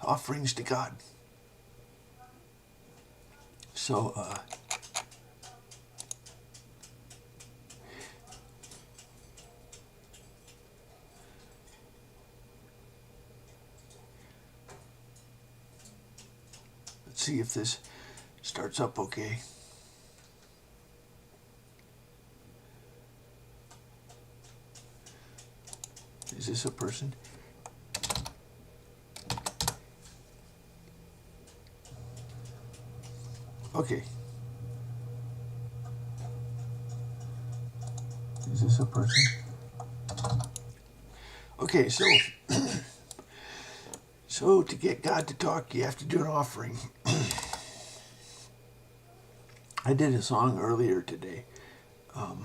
offerings to God. So, let's see if this starts up okay. Is this a person? Okay. Is this a person? Okay, so so to get God to talk, you have to do an offering. I did a song earlier today. How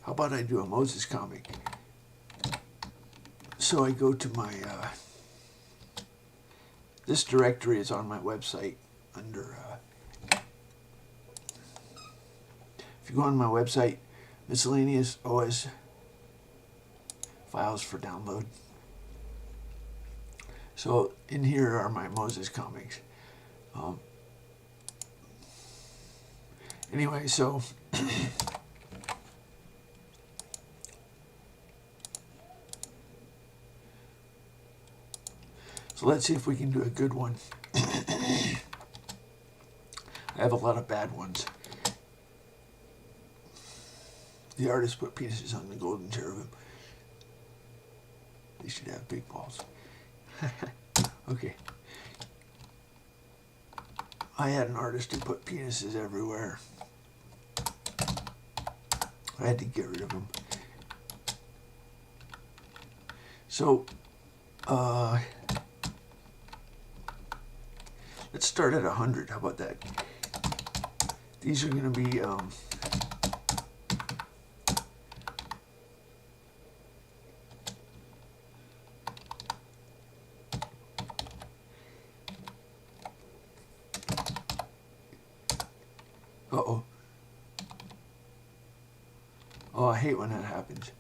about I do a Moses comic? So I go to my, this directory is on my website under, if you go on my website, miscellaneous OS files for download. So in here are my Moses comics. Anyway, so so let's see if we can do a good one. I have a lot of bad ones. The artist put penises on the golden cherubim. They should have big balls. Okay. I had an artist who put penises everywhere. I had to get rid of them. So, let's start at 100. How about that? These are going to be uh-oh. Oh, I hate when that happens.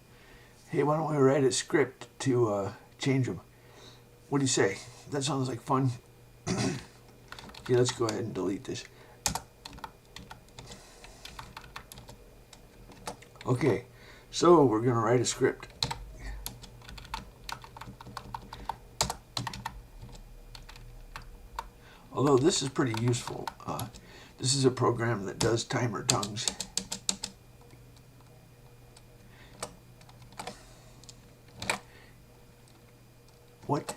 Hey, why don't we write a script to change them? What do you say? That sounds like fun. Okay, let's go ahead and delete this. Okay, so we're going to write a script. Although this is pretty useful. This is a program that does timer tongues. What?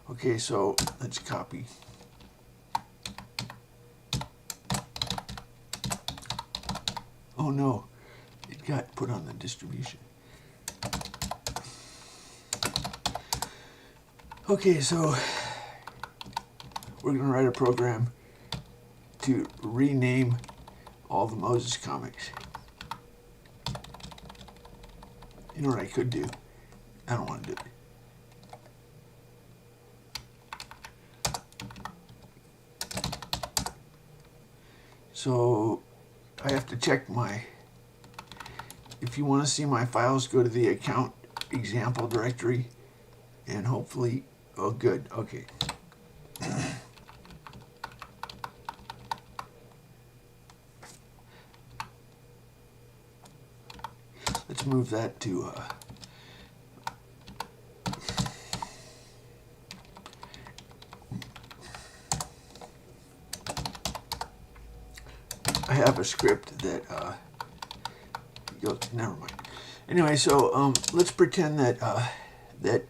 Okay, so let's copy. Oh no, it got put on the distribution. Okay, so we're going to write a program to rename all the Moses comics. You know what I could do? I don't want to do it. So I have to check my, if you want to see my files, go to the account example directory and hopefully, oh good, okay. Let's move that to I have a script that never mind. Anyway, so let's pretend that that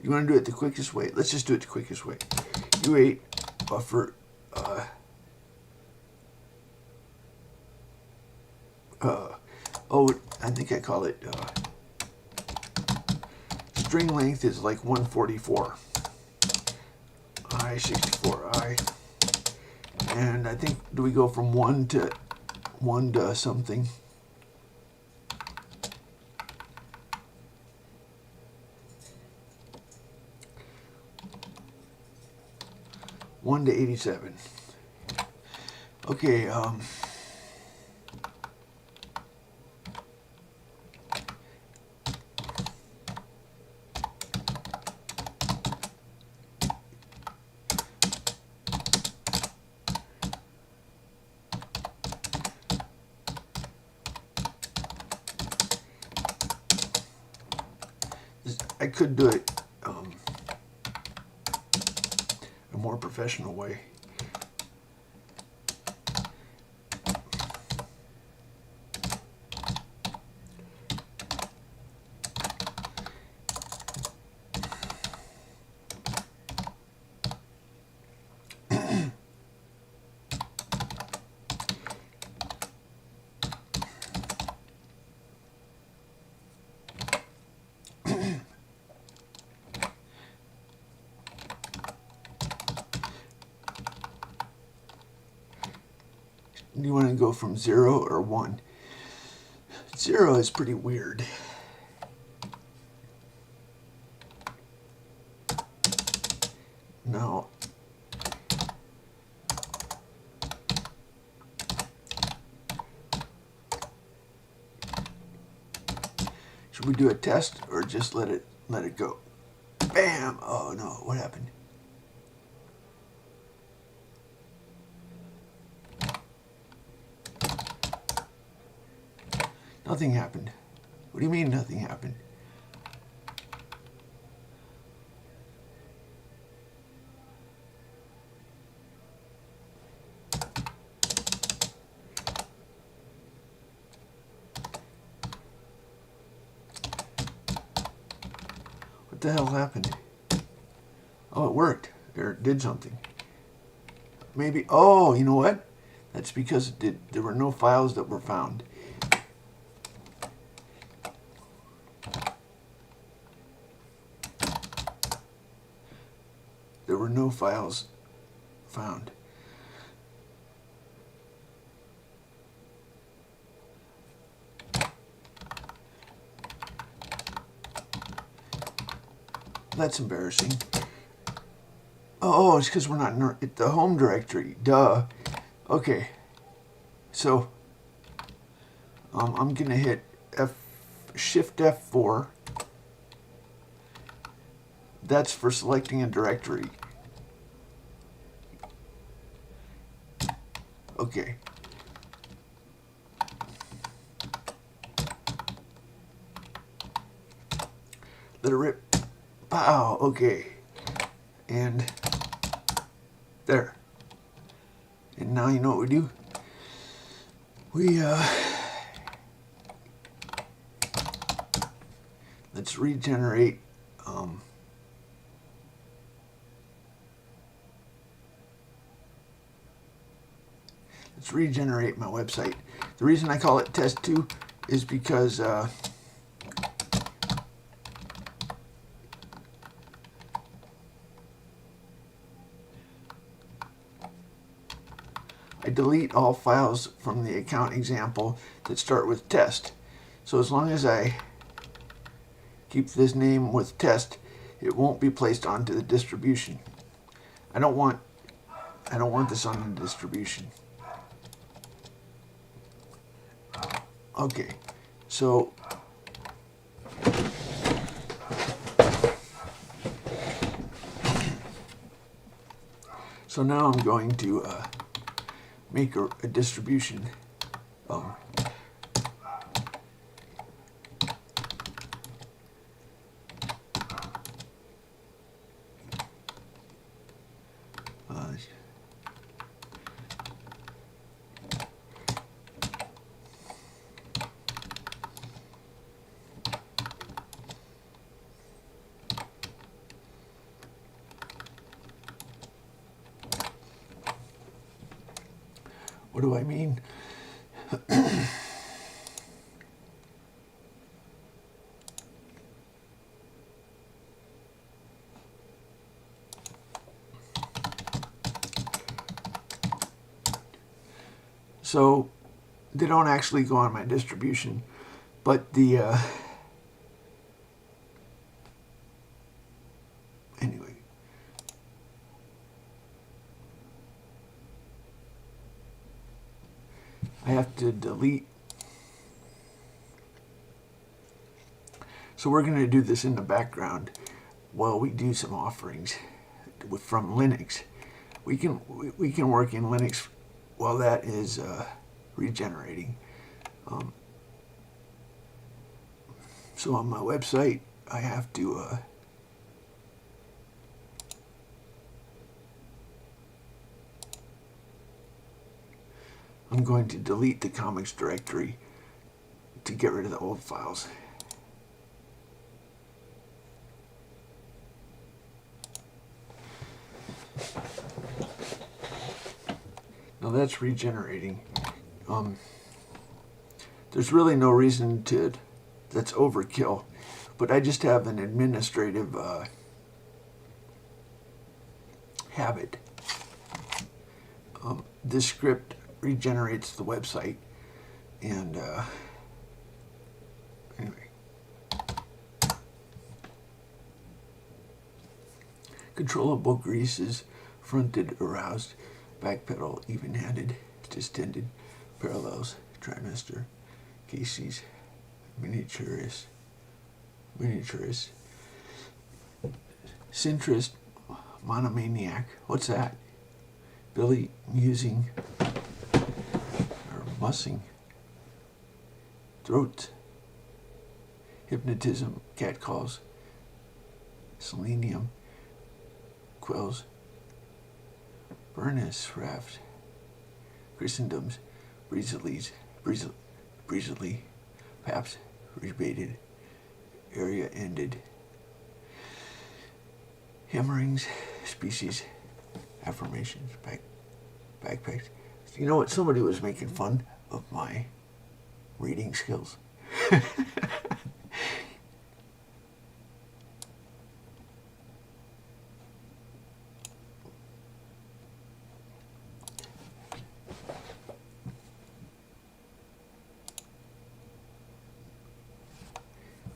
you want to do it the quickest way. Let's just do it the quickest way. U8 buffer oh, I think I call it string length is like 144 I64 and I think, do we go from 1 to something? One to 87. Okay, I could do it a more professional way. You want to go from 0 or 1. 0 is pretty weird. Now, should we do a test or just let it go? Bam! Oh no, what happened? Nothing happened. What do you mean nothing happened? What the hell happened? Oh, it worked. Or it did something. Maybe, oh, you know what? That's because it did. There were no files that were found. There were no files found. That's embarrassing. Oh, it's because we're not in the home directory. Duh. Okay. So, I'm gonna hit Shift F4. That's for selecting a directory. Okay. Let it rip. Pow. Okay. And there. And now you know what we do? We, let's regenerate, let's regenerate my website. The reason I call it test 2 is because, I delete all files from the account example that start with test. So as long as I keep this name with test, it won't be placed onto the distribution. I don't want this on the distribution. Okay, so now I'm going to make a distribution. What do I mean? So they don't actually go on my distribution, but the anyway. I have to delete. So we're going to do this in the background while we do some offerings from Linux. We can work in Linux while that is regenerating. So on my website, I have to I'm going to delete the comics directory to get rid of the old files. Now that's regenerating. There's really no reason to, that's overkill, but I just have an administrative habit. This script regenerates the website, and anyway. Controllable greases, fronted, aroused, back pedal, even-handed, distended, parallels, trimester, cases, miniaturist, centrist, monomaniac. What's that? Billy musing, or musing, throat, hypnotism, catcalls, selenium, quills, Burness raft, Christendom's, breezily, Paps, rebated, area ended, hammerings, species, affirmations, backpacks. You know what? Somebody was making fun of my reading skills.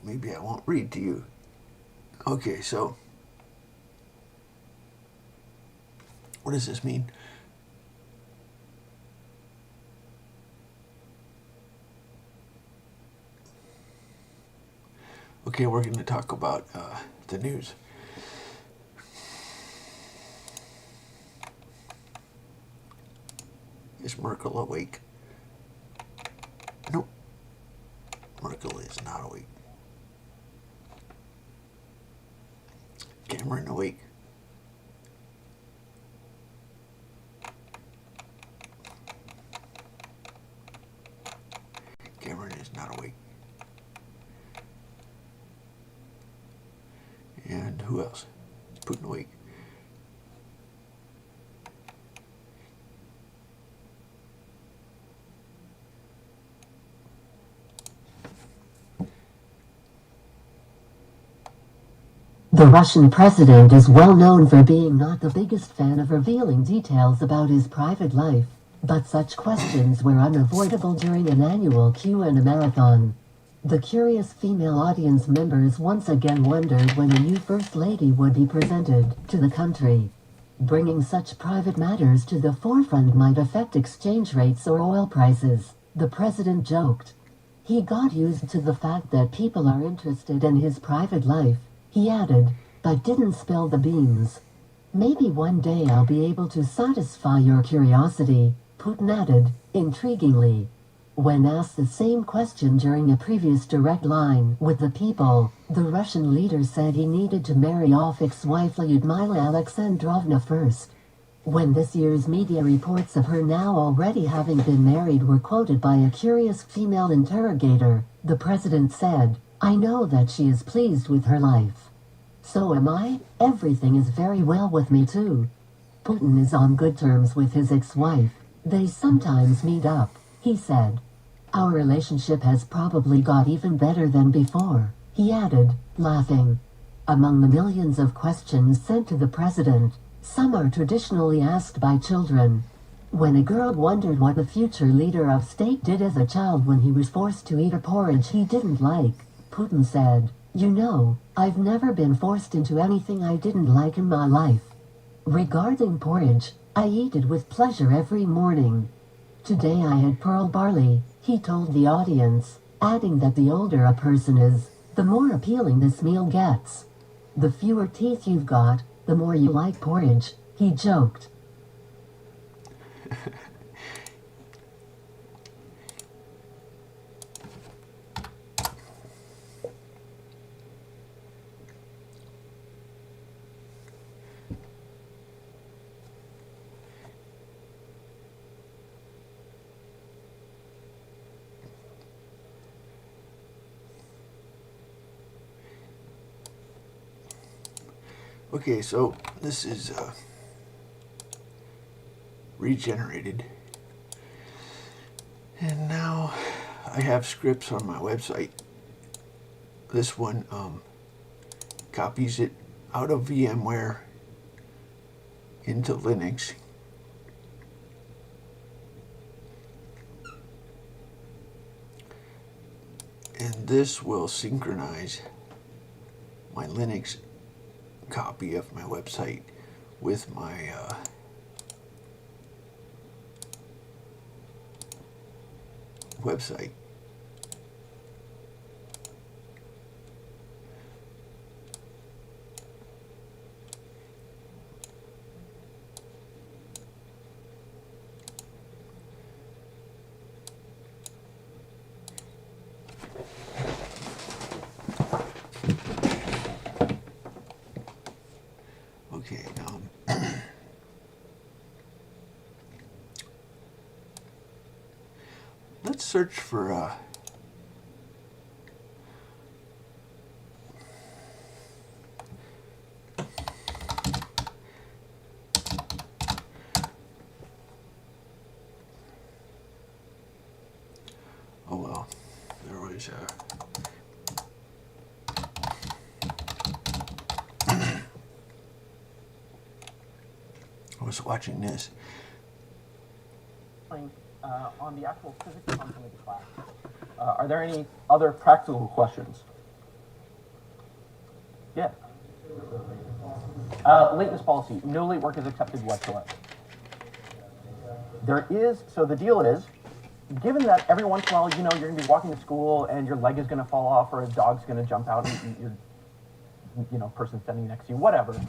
Maybe I won't read to you. Okay, so what does this mean? Okay, we're going to talk about the news. Is Merkel awake? Nope. Merkel is not awake. Cameron awake? Cameron is not awake. And who else? Putin awake? The Russian president is well known for being not the biggest fan of revealing details about his private life, but such questions were unavoidable during an annual Q&A marathon. The curious female audience members once again wondered when a new First Lady would be presented to the country. Bringing such private matters to the forefront might affect exchange rates or oil prices, the president joked. He got used to the fact that people are interested in his private life, he added, but didn't spill the beans. Maybe one day I'll be able to satisfy your curiosity, Putin added, intriguingly. When asked the same question during a previous direct line with the People, the Russian leader said he needed to marry off ex-wife Lyudmila Alexandrovna first. When this year's media reports of her now already having been married were quoted by a curious female interrogator, the president said, I know that she is pleased with her life. So am I. Everything is very well with me too. Putin is on good terms with his ex-wife. They sometimes meet up, he said. Our relationship has probably got even better than before, he added, laughing. Among the millions of questions sent to the president, some are traditionally asked by children. When a girl wondered what the future leader of state did as a child when he was forced to eat a porridge he didn't like, Putin said, you know, I've never been forced into anything I didn't like in my life. Regarding porridge, I eat it with pleasure every morning. Today I had pearl barley, he told the audience, adding that the older a person is, the more appealing this meal gets. The fewer teeth you've got, the more you like porridge, he joked. Okay, so this is regenerated. And now I have scripts on my website. This one copies it out of VMware into Linux. And this will synchronize my Linux copy of my website with my website. Okay, let's search for oh well, there was I was watching this. On the actual physics content of the class, are there any other practical questions? Yeah. Lateness policy. No late work is accepted whatsoever. There is, so the deal is, given that every once in a while, you know, you're going to be walking to school and your leg is going to fall off or a dog's going to jump out and eat your, you know, person standing next to you, whatever.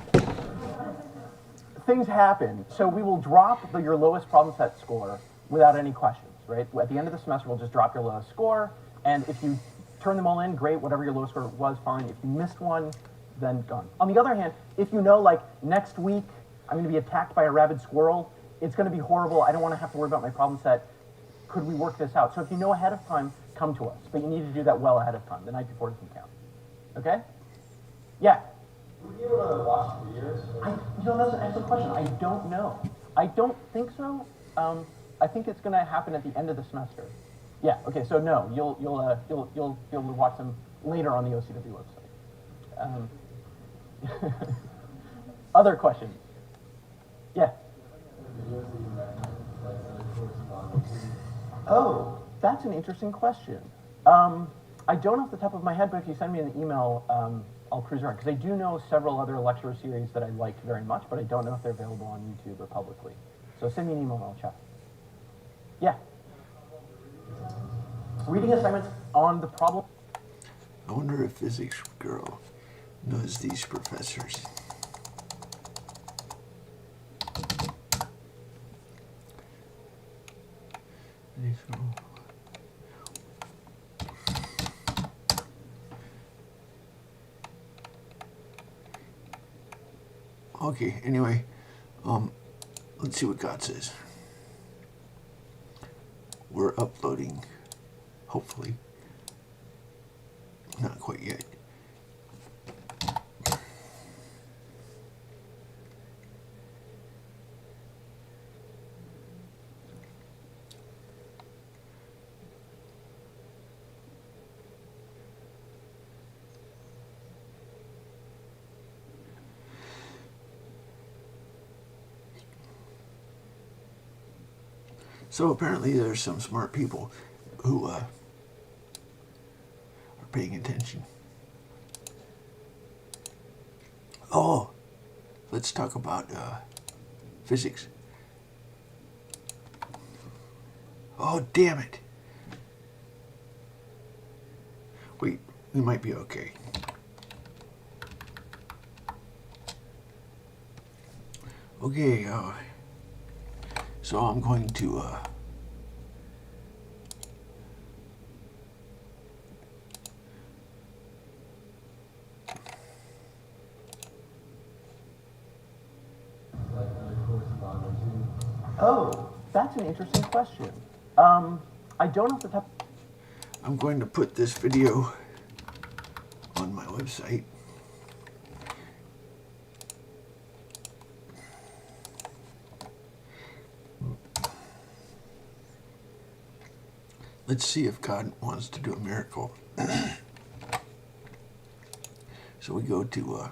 Things happen. So we will drop your lowest problem set score without any questions, right? At the end of the semester, we'll just drop your lowest score. And if you turn them all in, great, whatever your lowest score was, fine. If you missed one, then gone. On the other hand, if you know, like, next week, I'm going to be attacked by a rabid squirrel, it's going to be horrible. I don't want to have to worry about my problem set. Could we work this out? So if you know ahead of time, come to us. But you need to do that well ahead of time. The night before doesn't count. Okay? Yeah? Would you be able to watch videos? You know, that's an excellent question. I don't know. I don't think so. I think it's going to happen at the end of the semester. Yeah. Okay. So no, you'll watch them later on the OCW website. Other questions? Yeah. Oh, that's an interesting question. I don't off the top of my head, but if you send me an email, I'll cruise around, because I do know several other lecture series that I liked very much, but I don't know if they're available on YouTube or publicly. So send me an email and I'll check. Yeah. Reading assignments on the problem. I wonder if physics girl knows these professors. Okay, anyway, let's see what God says. We're uploading, hopefully. Not quite yet. So apparently there's some smart people who are paying attention. Oh, let's talk about physics. Oh, damn it. Wait, we might be okay. Okay, so I'm going to Oh, that's an interesting question. I don't know off the top. I'm going to put this video on my website. let's see if God wants to do a miracle. So we go to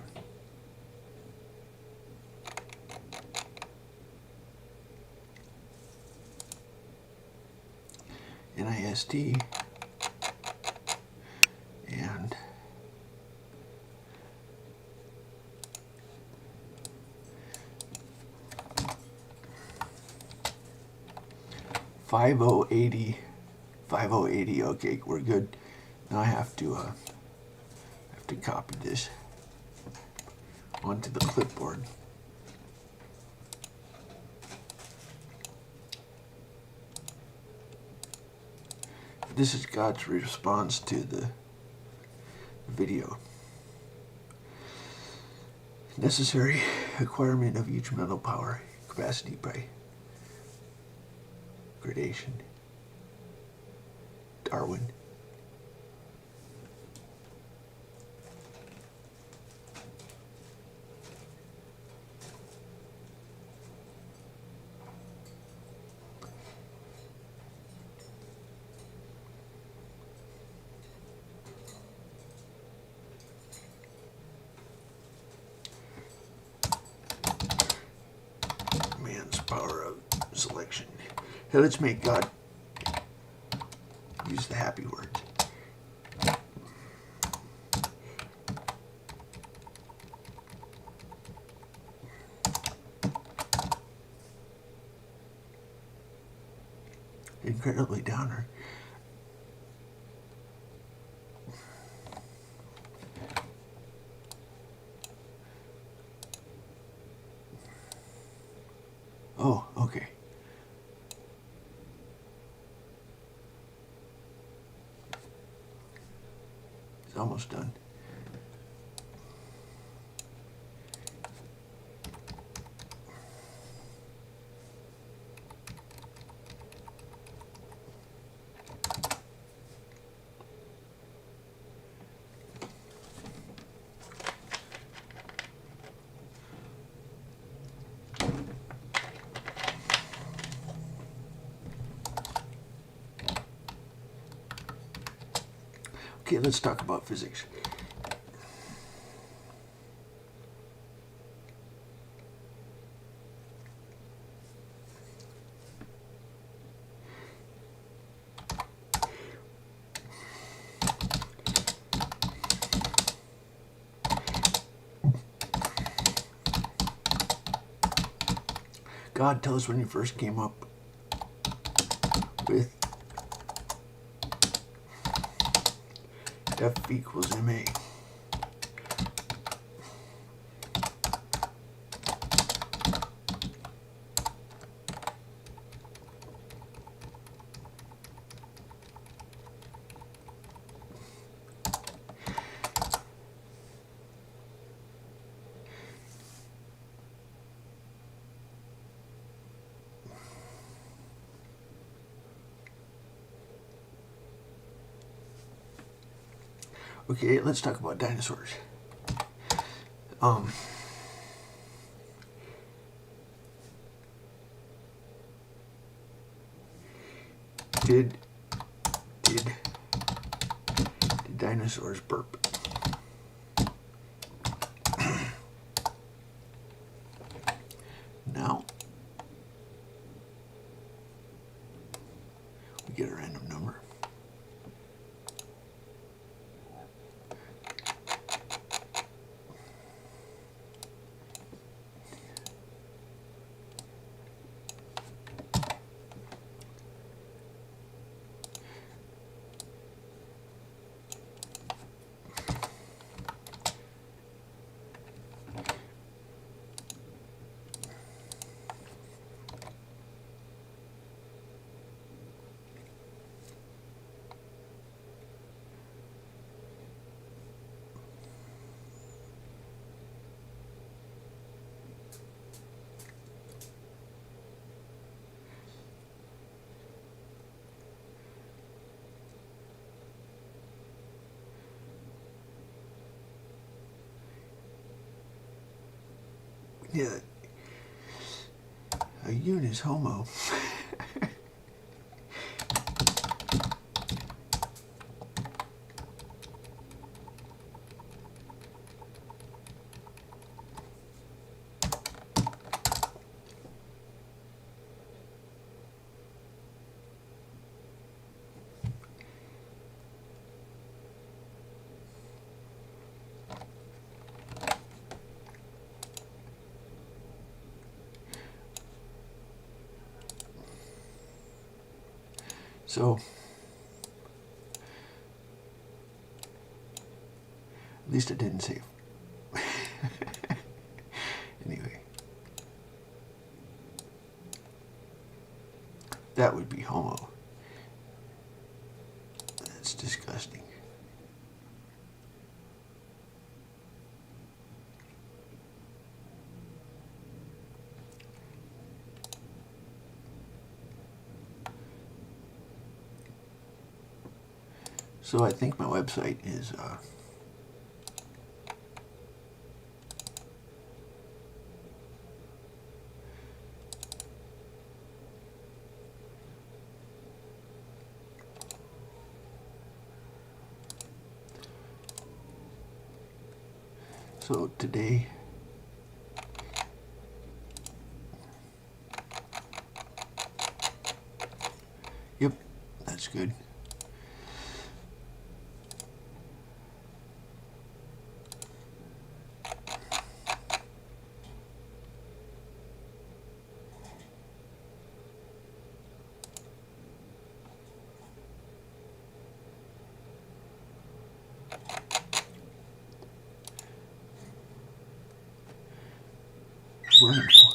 NIST and $5080. Okay, we're good. Now I have to copy this onto the clipboard. This is God's response to the video. Necessary acquirement of each mental power capacity by gradation. Darwin. Man's power of selection. Hey, let's make God use the happy words. Incredibly downer. Oh, okay. It's almost done. Okay, let's talk about physics. God, tell us when you first came up with F equals MA. Okay, let's talk about dinosaurs. Did dinosaurs burp? Now we get a random number. Yeah, a unus homo. So, at least it didn't save. Anyway. That would be homo. That's disgusting. So I think my website is so today yep, that's good. Wonderful.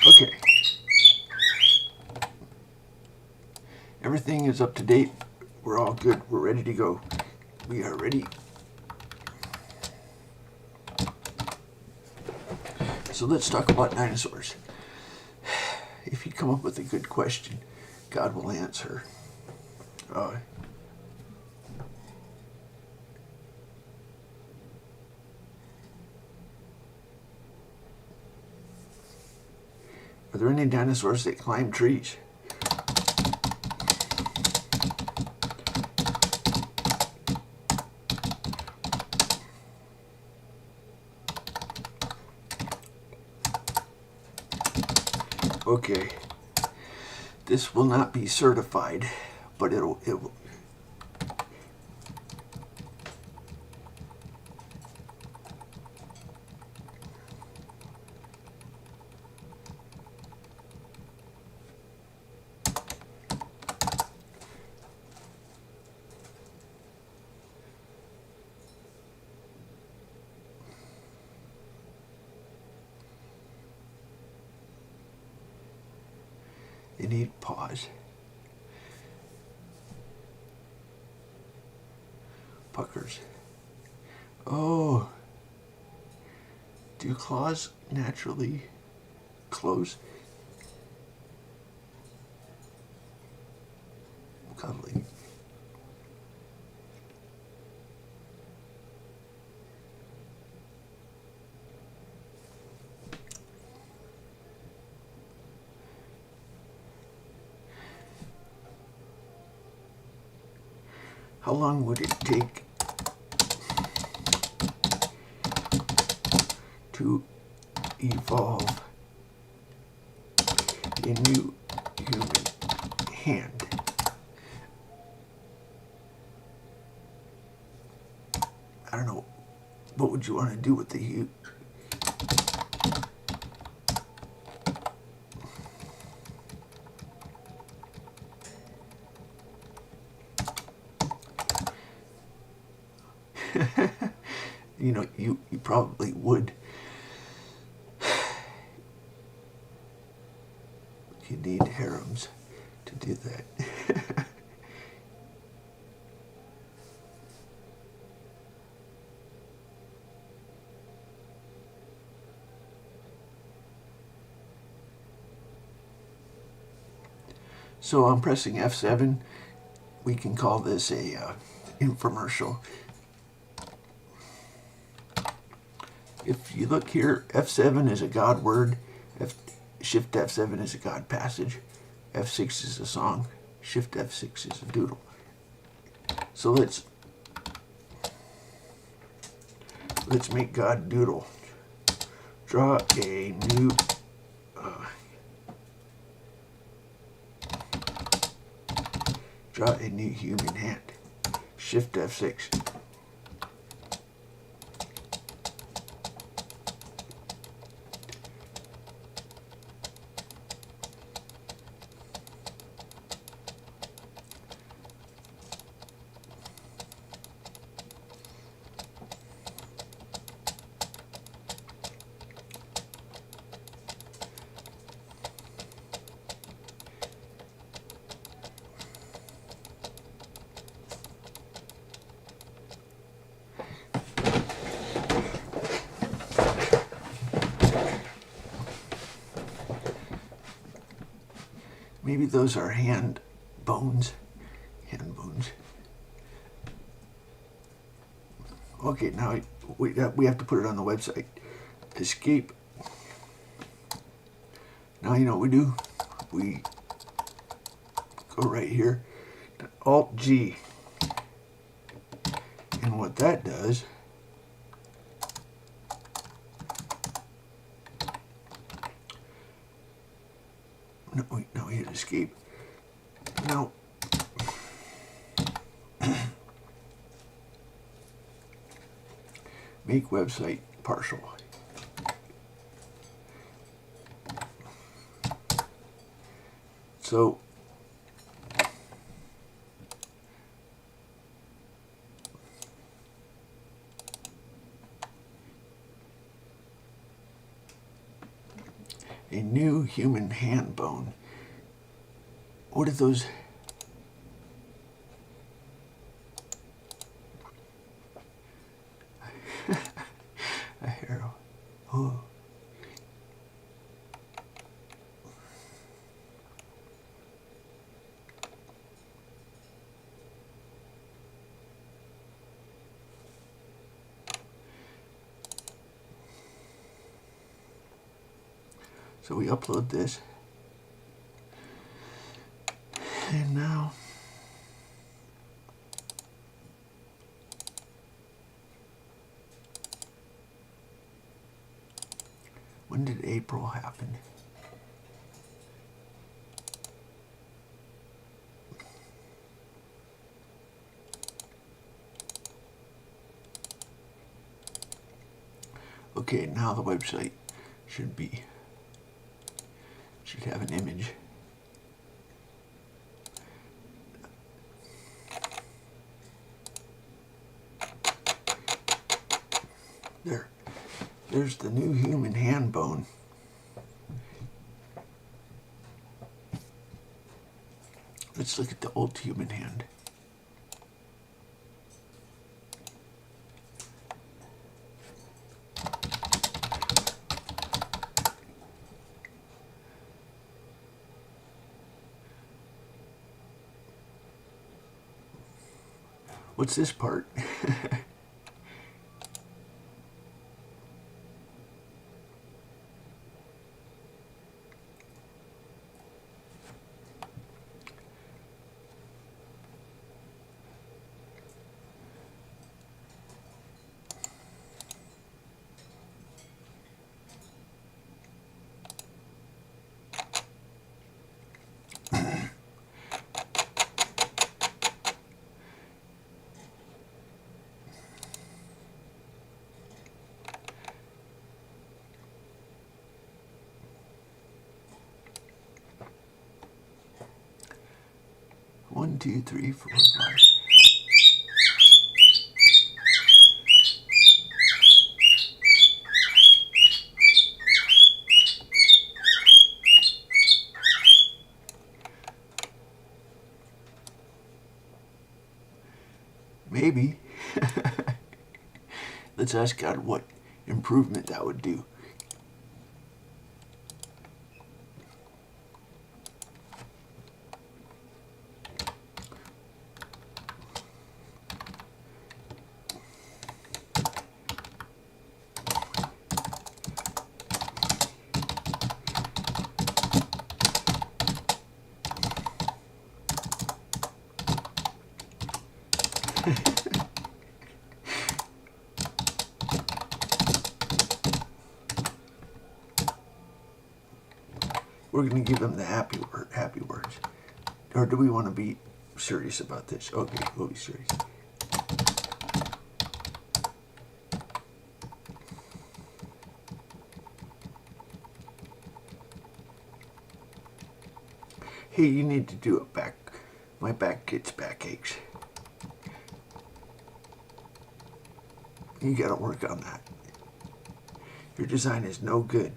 Okay. Everything is up to date. We're all good. We're ready to go. We are ready. So let's talk about dinosaurs. If you come up with a good question, God will answer. Are there any dinosaurs that climb trees? Okay, this will not be certified, but it will. They need pause. Puckers. Oh. Do claws naturally close? Cuddly. How long would it take to evolve a new human hand? I don't know. What would you want to do with the you know, you probably would. You need harems to do that. So I'm pressing F7 we can call this a infomercial. If you look here, F7 is a God word, Shift F7 is a God passage, F6 is a song, Shift F6 is a doodle. So let's make God doodle. Draw a new human hand. Shift F6. Maybe those are hand bones. Hand bones. Okay, now we have to put it on the website. Escape. Now you know what we do? We go right here, Alt G. And what that does, no, we hit escape. Now, make website partial. So, a new human hand bone. What are those? A harrow. Oh. So we upload this. And now when did April happen? Okay, now the website should have an image. There's the new human hand bone. Let's look at the old human hand. What's this part? One, two, three, four, five. Maybe. Let's ask God what improvement that would do. We're going to give them the happy words. Or do we want to be serious about this? Okay, we'll be serious. Hey, you need to do it back. My back gets backaches. You gotta work on that. Your design is no good.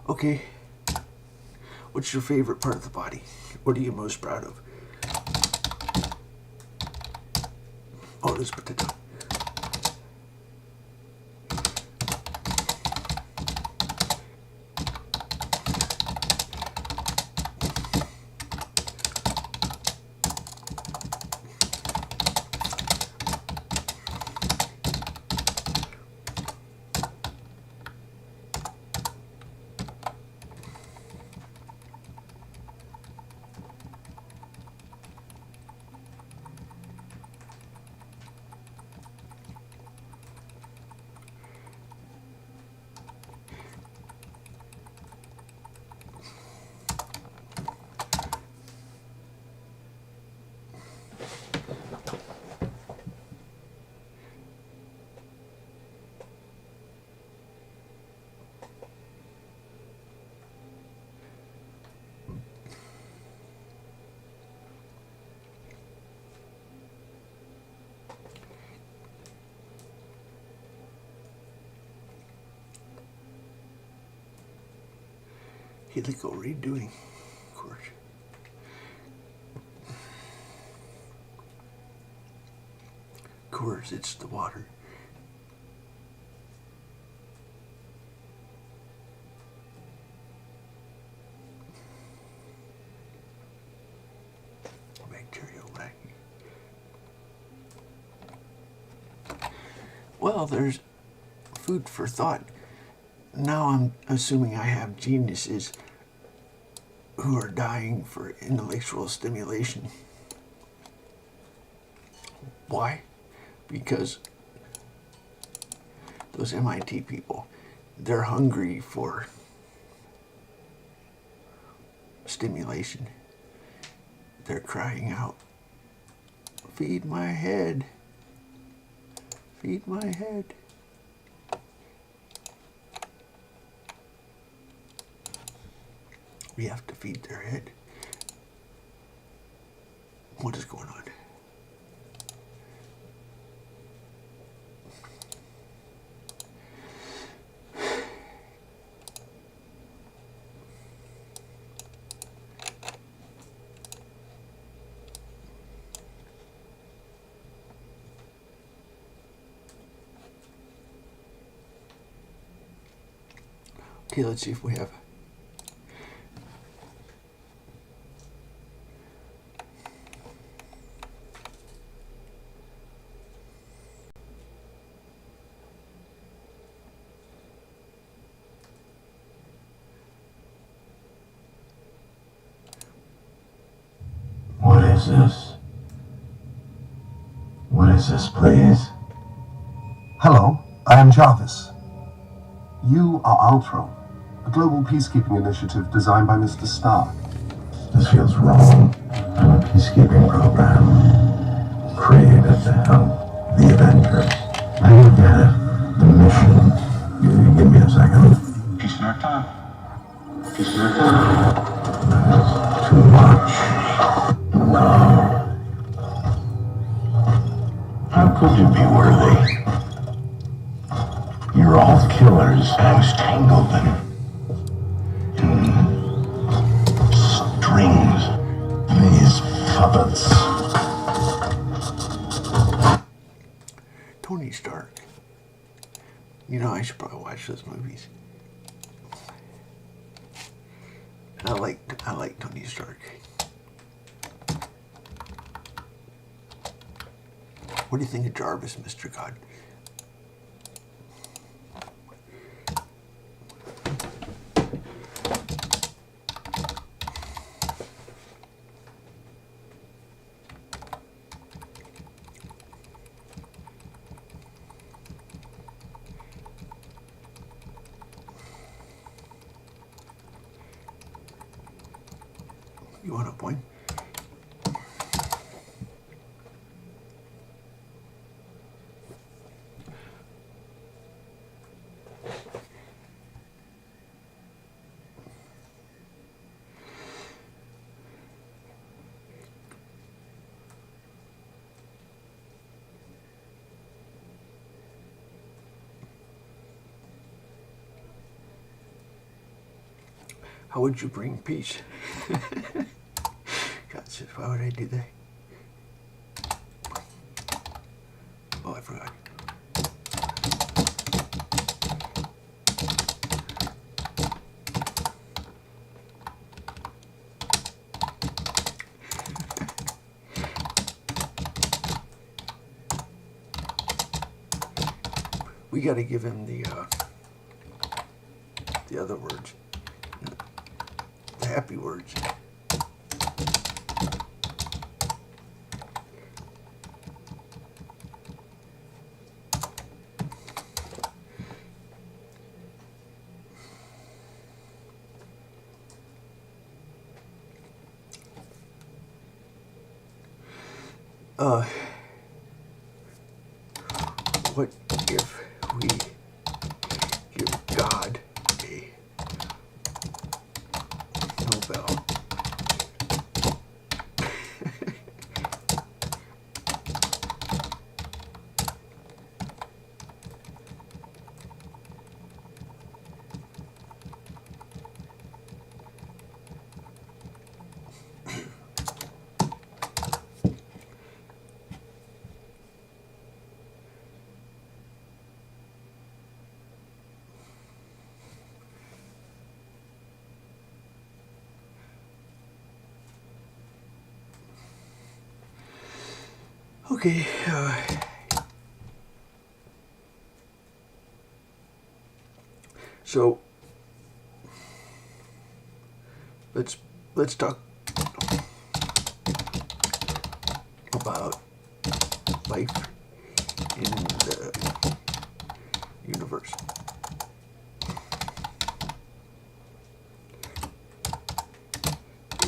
Okay, what's your favorite part of the body? What are you most proud of? Oh, let's put that down. Here they go redoing, of course. Of course, it's the water. Bacterial wax. Well, there's food for thought. Now I'm assuming I have geniuses who are dying for intellectual stimulation. Why? Because those MIT people, they're hungry for stimulation. They're crying out, "Feed my head, feed my head." We have to feed their head. What is going on? Okay, let's see if we have. What is this? What is this, please? Hello, I am Jarvis. You are Ultron, a global peacekeeping initiative designed by Mr. Stark. This feels wrong. I'm a peacekeeping program created to help the Avengers. I don't get it. The mission. Give me a second. Peace in our time. Peace in our time. That's too much. No. How could you be worthy? You're all killers. I was tangled in strings. These puppets. Tony Stark. You know, I should probably watch those movies. And I like Tony Stark. What do you think of Jarvis, Mr. God? You want a point? How would you bring peace? God says, why would I do that? Oh, I forgot. We got to give him the other words, the happy words. What if we give God a Nobel? Okay, so let's talk about life in the universe.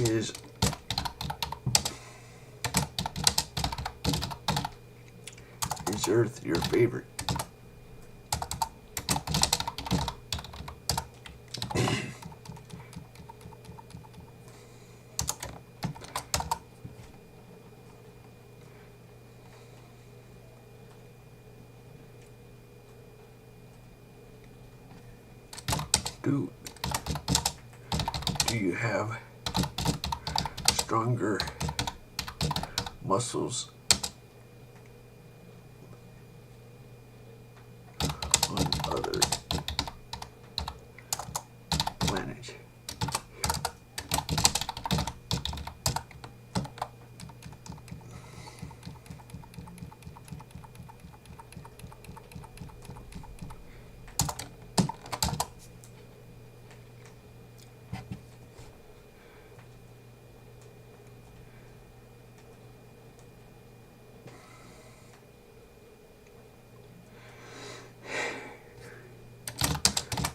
Is Earth your favorite? Do you have stronger muscles on other planets?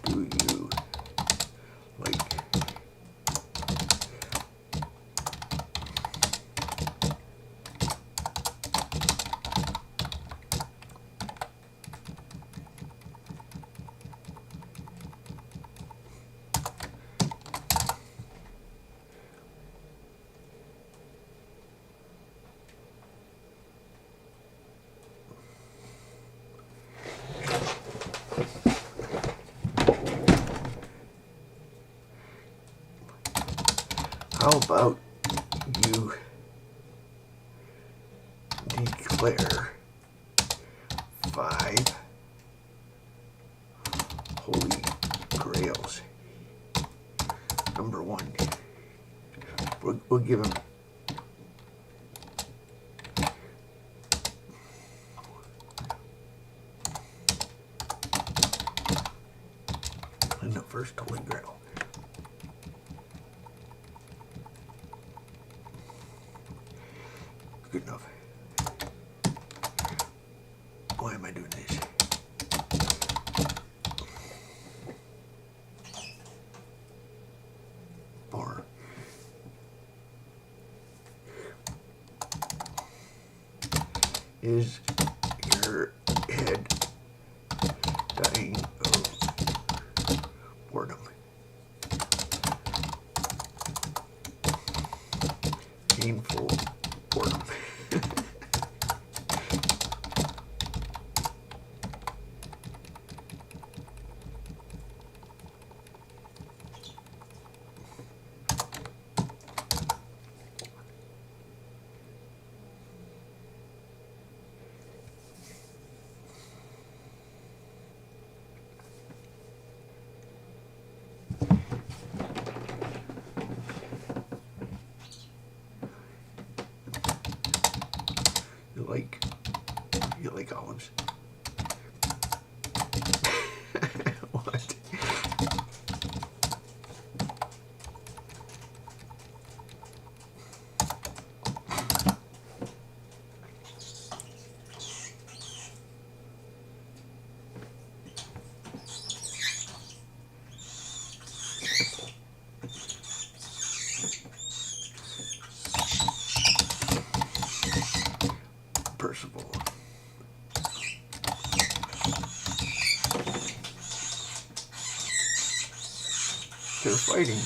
Do you like how about you declare 5 fails. Number 1. We'll give him the first Holy Grail. Good enough. Why am I doing this? Bar. Is your head dying of boredom? Painful boredom. You like olives? What? Percival. They're fighting.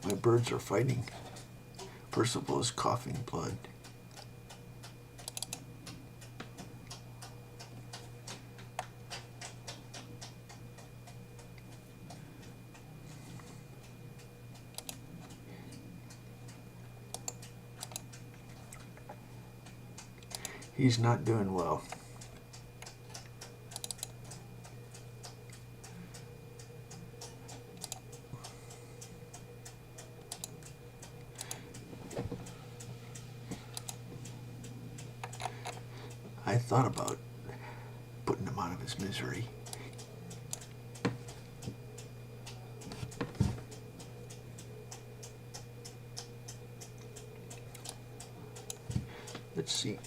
My birds are fighting. Percival is coughing blood. He's not doing well. I thought about putting him out of his misery. Let's see.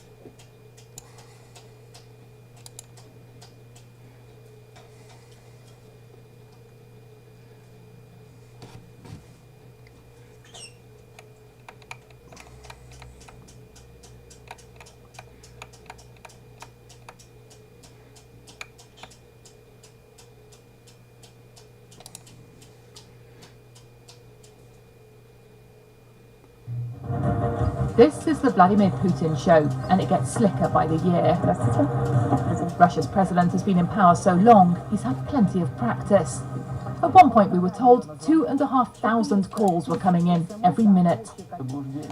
This is the Vladimir Putin show, and it gets slicker by the year. Russia's president has been in power so long, he's had plenty of practice. At one point we were told 2,500 calls were coming in every minute.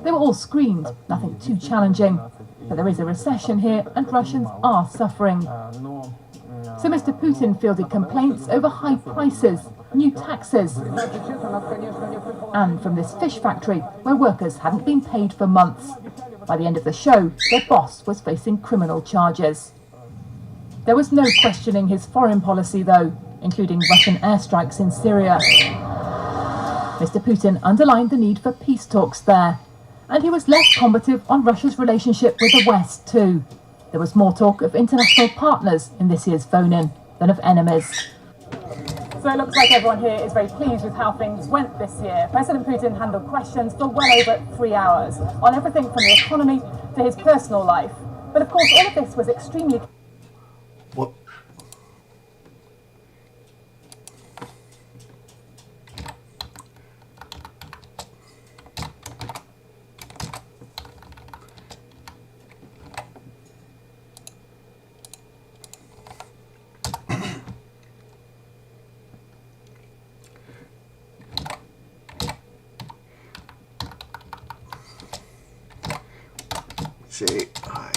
They were all screened, nothing too challenging. But there is a recession here, and Russians are suffering. So Mr. Putin fielded complaints over high prices, new taxes, and from this fish factory where workers hadn't been paid for months. By the end of the show, their boss was facing criminal charges. There was no questioning his foreign policy though, including Russian airstrikes in Syria. Mr. Putin underlined the need for peace talks there, and he was less combative on Russia's relationship with the West too. There was more talk of international partners in this year's phone-in than of enemies. So it looks like everyone here is very pleased with how things went this year. President Putin handled questions for well over 3 hours on everything from the economy to his personal life. But of course, all of this was extremely... What? say hi.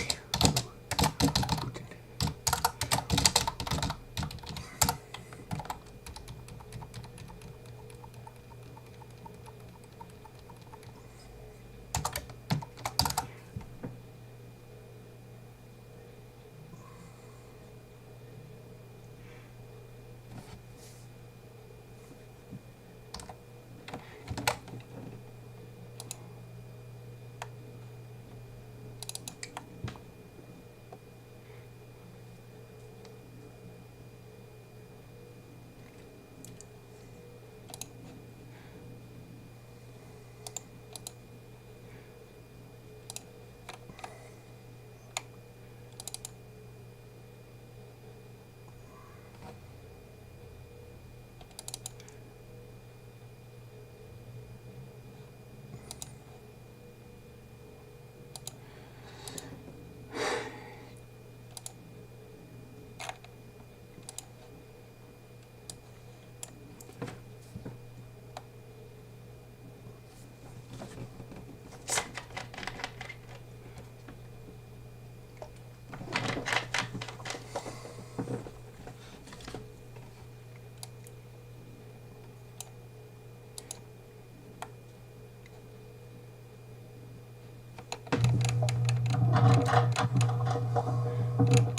Putin.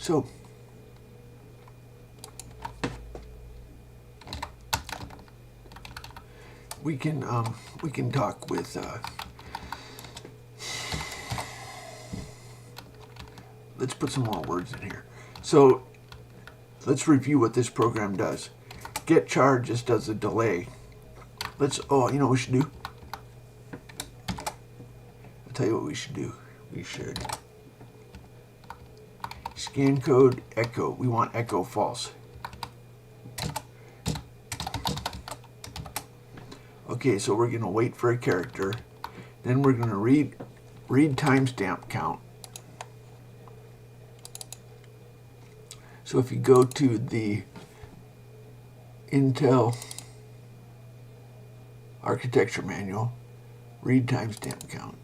So we can talk with let's put some more words in here. So let's review what this program does. Get char just does a delay. Oh, you know what we should do? I'll tell you what we should do. We should scan code echo. We want echo false. Okay, so we're going to wait for a character. Then we're going to read timestamp count. So if you go to the Intel architecture manual, read timestamp count.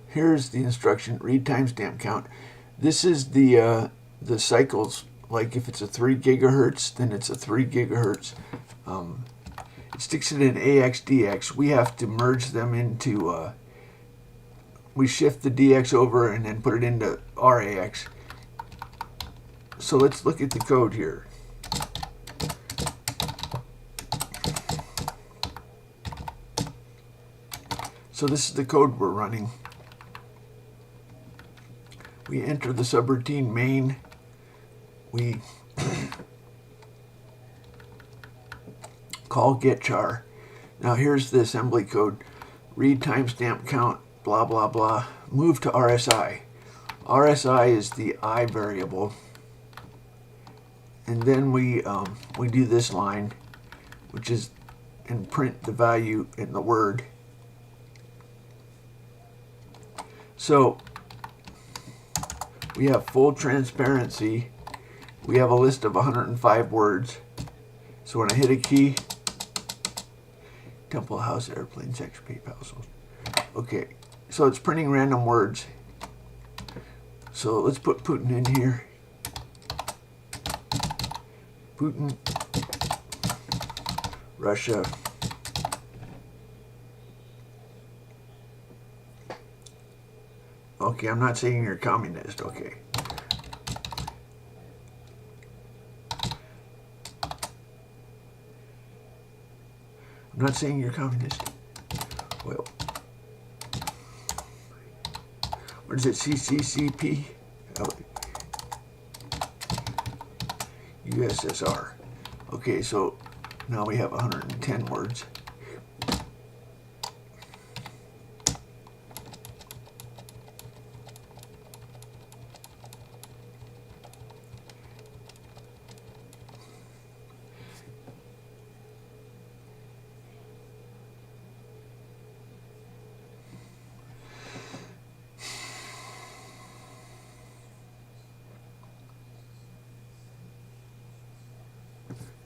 Here's the instruction, read timestamp count. This is the cycles, like if it's a 3 gigahertz, then it's a 3 gigahertz. It sticks it in AX, DX. We have to merge them into, we shift the DX over and then put it into RAX. So let's look at the code here. So this is the code we're running. We enter the subroutine main. We call get char. Now here's the assembly code. Read timestamp count, blah, blah, blah. Move to RSI. RSI is the I variable. and then we do this line, which is and print the value in the word. So we have full transparency. We have a list of 105 words. So when I hit a key, Temple House, airplane, sex, PayPal. Okay, so it's printing random words. So let's put Putin in here. Putin, Russia. Okay, I'm not saying you're communist, okay. I'm not saying you're communist. Well, what is it, CCCP? USSR. Okay, so now we have 110 words.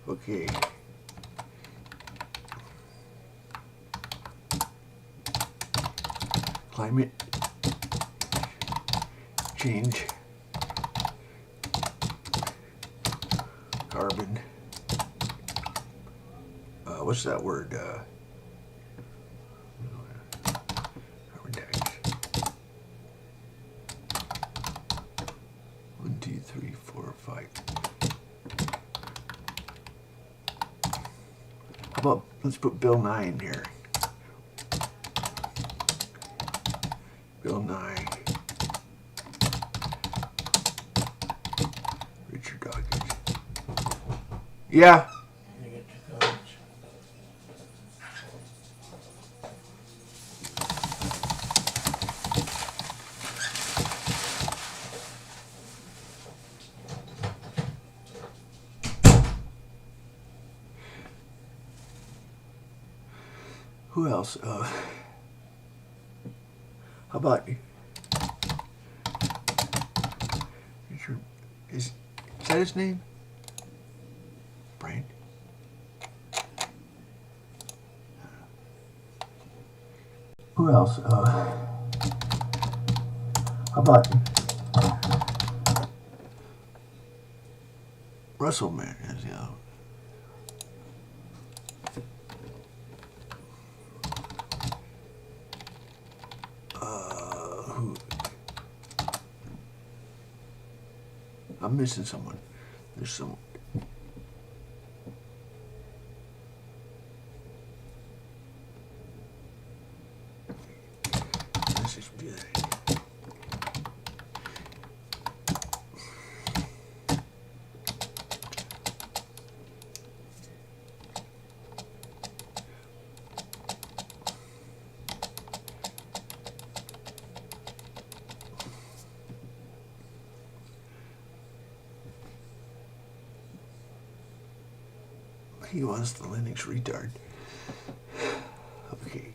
Okay. Climate change, carbon, what's that word? Carbon tax. 1, 2, 3, 4, 5. How about, let's put Bill 9 here. Bill 9. Richard Dawkins. Yeah. Who else? How about Richard? Is that his name? Brian? Who else? How about Russell Man? You know. I'm missing someone. There's someone. Let's just do that. He wants the Linux retard. Okay.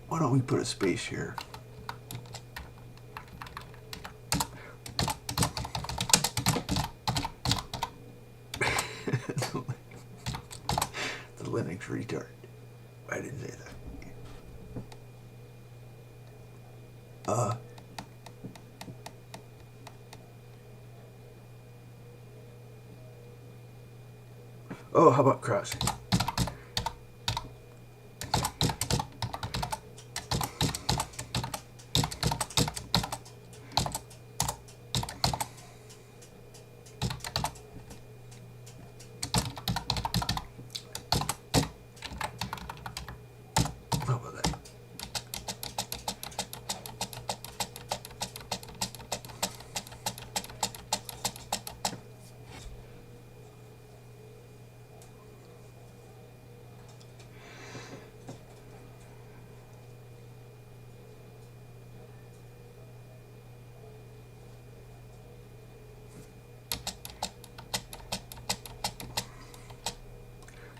Why don't we put a space here? The Linux retard. I didn't say that. Oh, how about cross? How about that?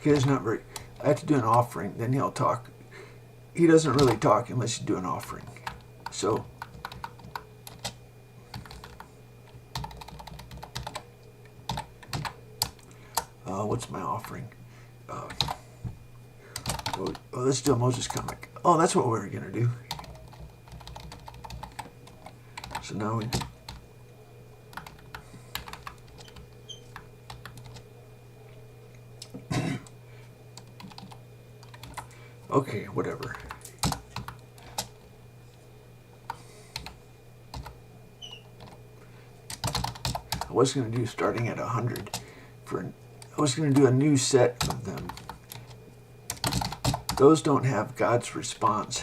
Okay, it's not very. I have to do an offering, then he'll talk. He doesn't really talk unless you do an offering. So, what's my offering? Let's do a Moses comic. Oh, that's what we were gonna do. So now we. Okay, whatever. I was going to do starting at 100 I was going to do a new set of them. Those don't have God's response.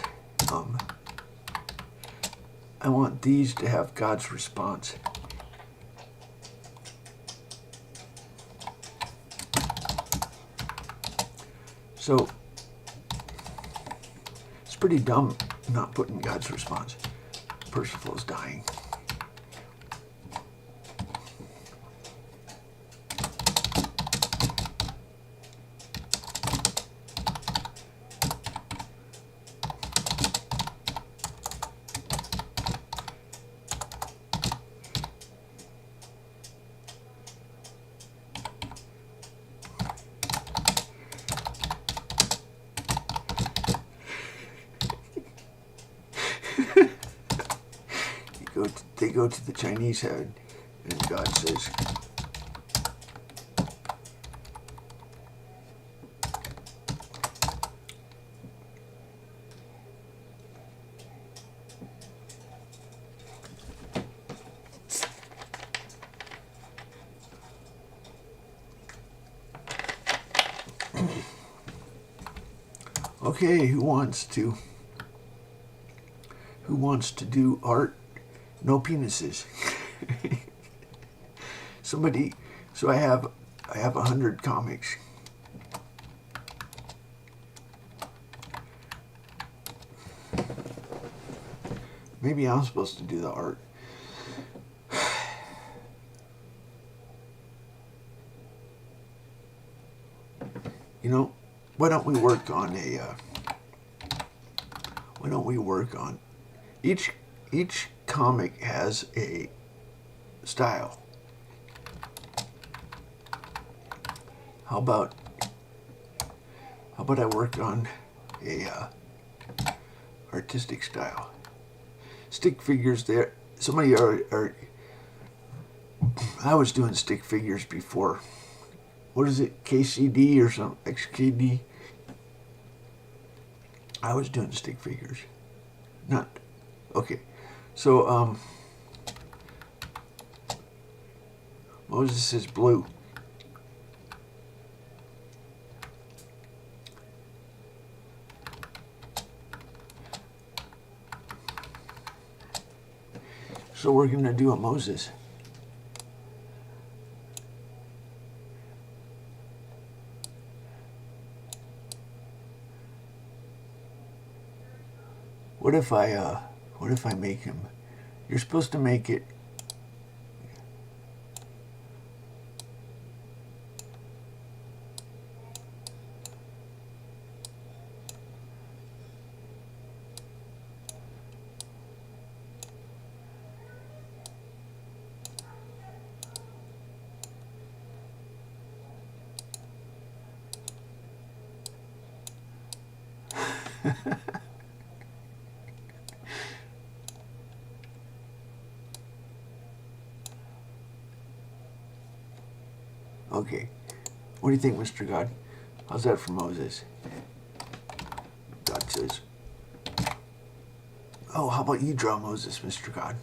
I want these to have God's response. So it's pretty dumb not putting God's response. Percival's dying. They go to the Chinese heaven, and God says, okay, who wants to do art? No penises. Somebody, so I have 100 comics. Maybe I'm supposed to do the art. You know, why don't we work on each comic has a style. How about I work on a artistic style? Stick figures there. Somebody I was doing stick figures before. What is it? KCD or something? XKD? I was doing stick figures. Not. Okay. So, Moses is blue. So we're going to do a Moses. What if I make him? You're supposed to make it. Okay. What do you think, Mr. God? How's that for Moses? God says, oh, how about you draw Moses, Mr. God?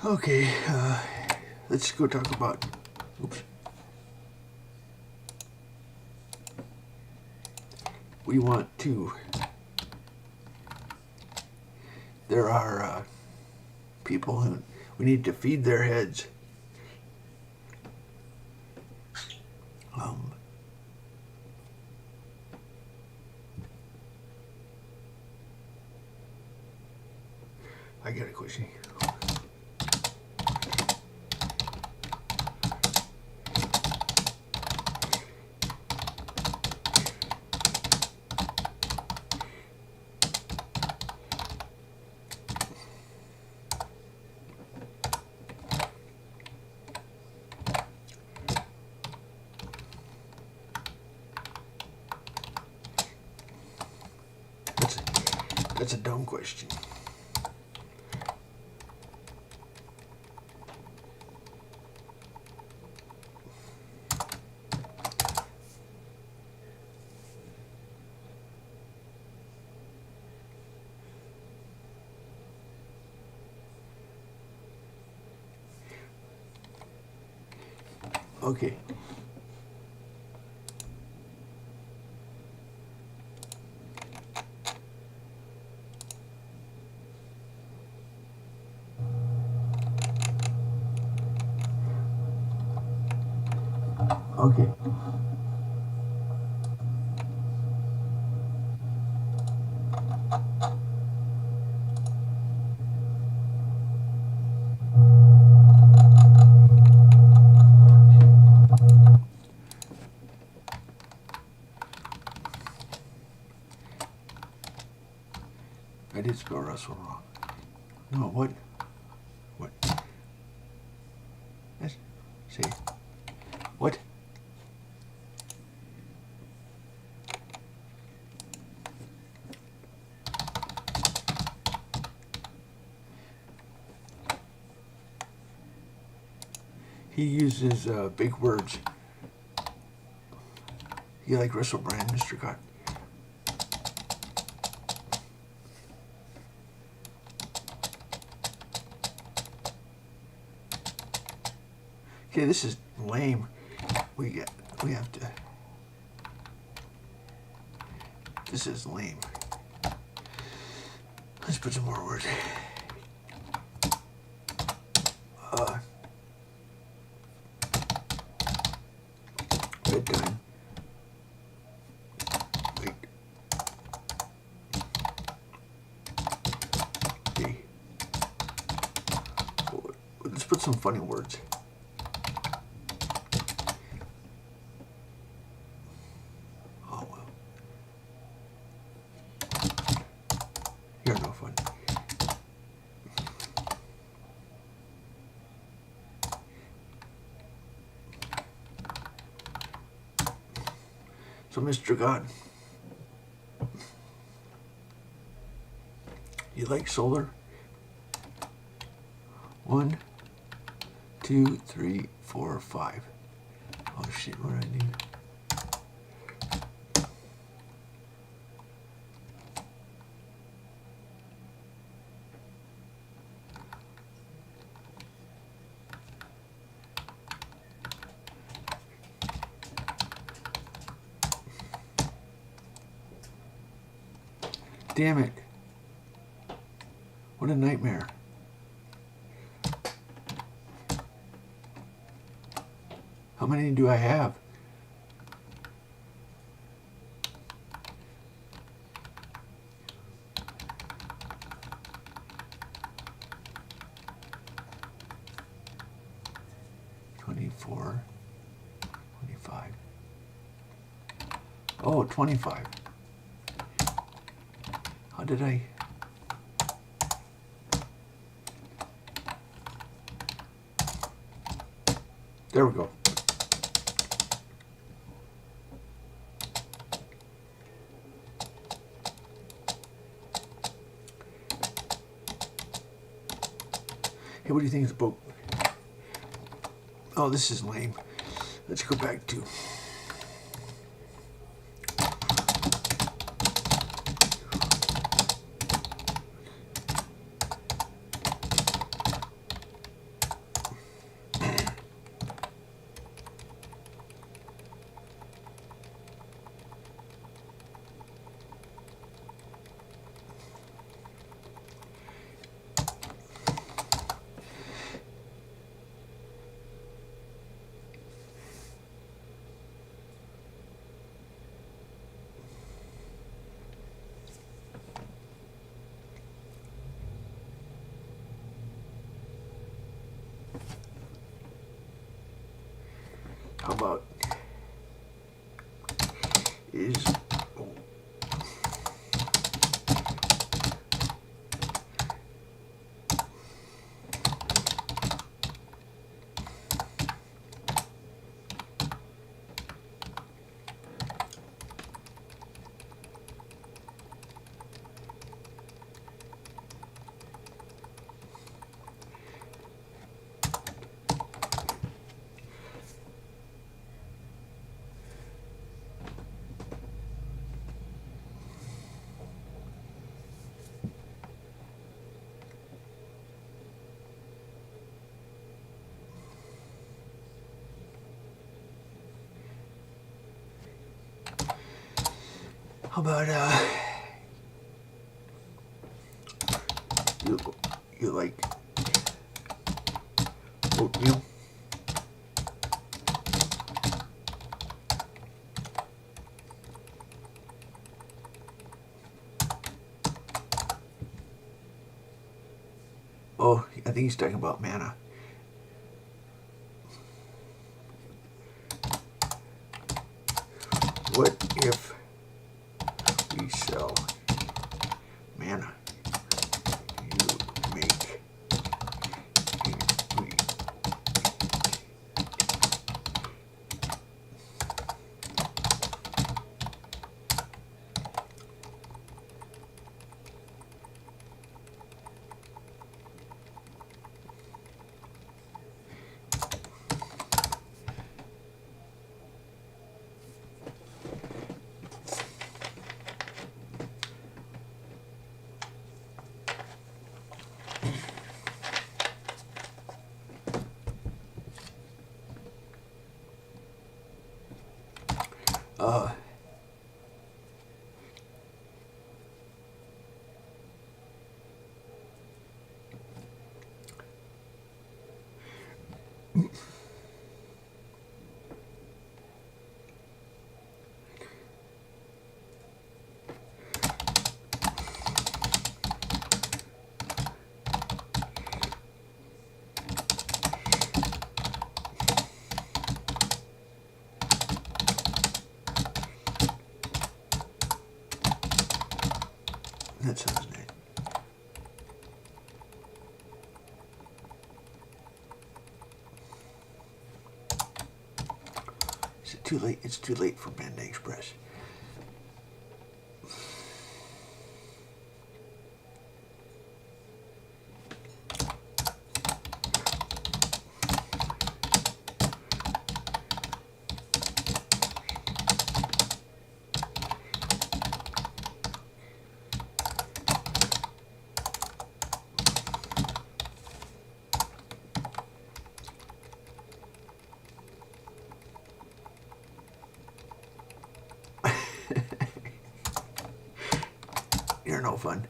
Okay, let's go talk about, oops. We want to, there are people who we need to feed their heads. I got a question. That's a dumb question. Okay. Okay. I did spell Russell wrong. No, what? What? Let's see. What? He uses big words. You like Russell Brand, Mr. God? Okay, this is lame. We have to. This is lame. Let's put some more words. Bedtime. Wait. Okay. Let's put some funny words. Oh well. You're no fun. So, Mr. God, you like solar? 1, 2, 3, 4, 5. Oh shit, what do I do? Damn it. What a nightmare. How many do I have? $24, $25. Oh, 25. How did I? There we go. Hey, what do you think of the boat? Oh, this is lame. Let's go back to. How about is how about you like oatmeal? Oh, I think he's talking about mana. What if we sell mana? You make that sounds nice. Is it too late? It's too late for Panda Express. You're no fun.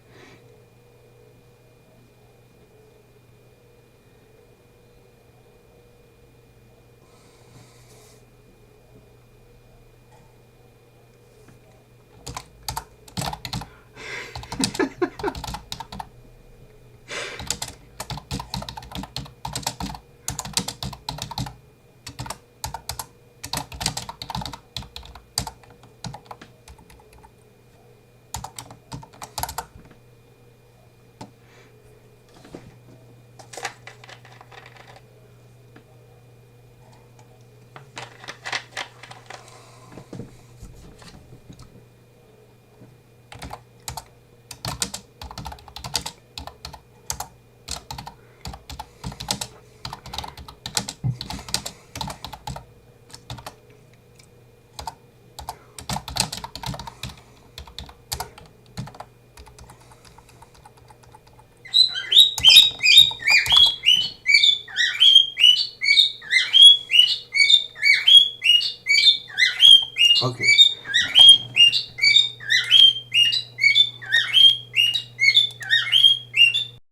Okay.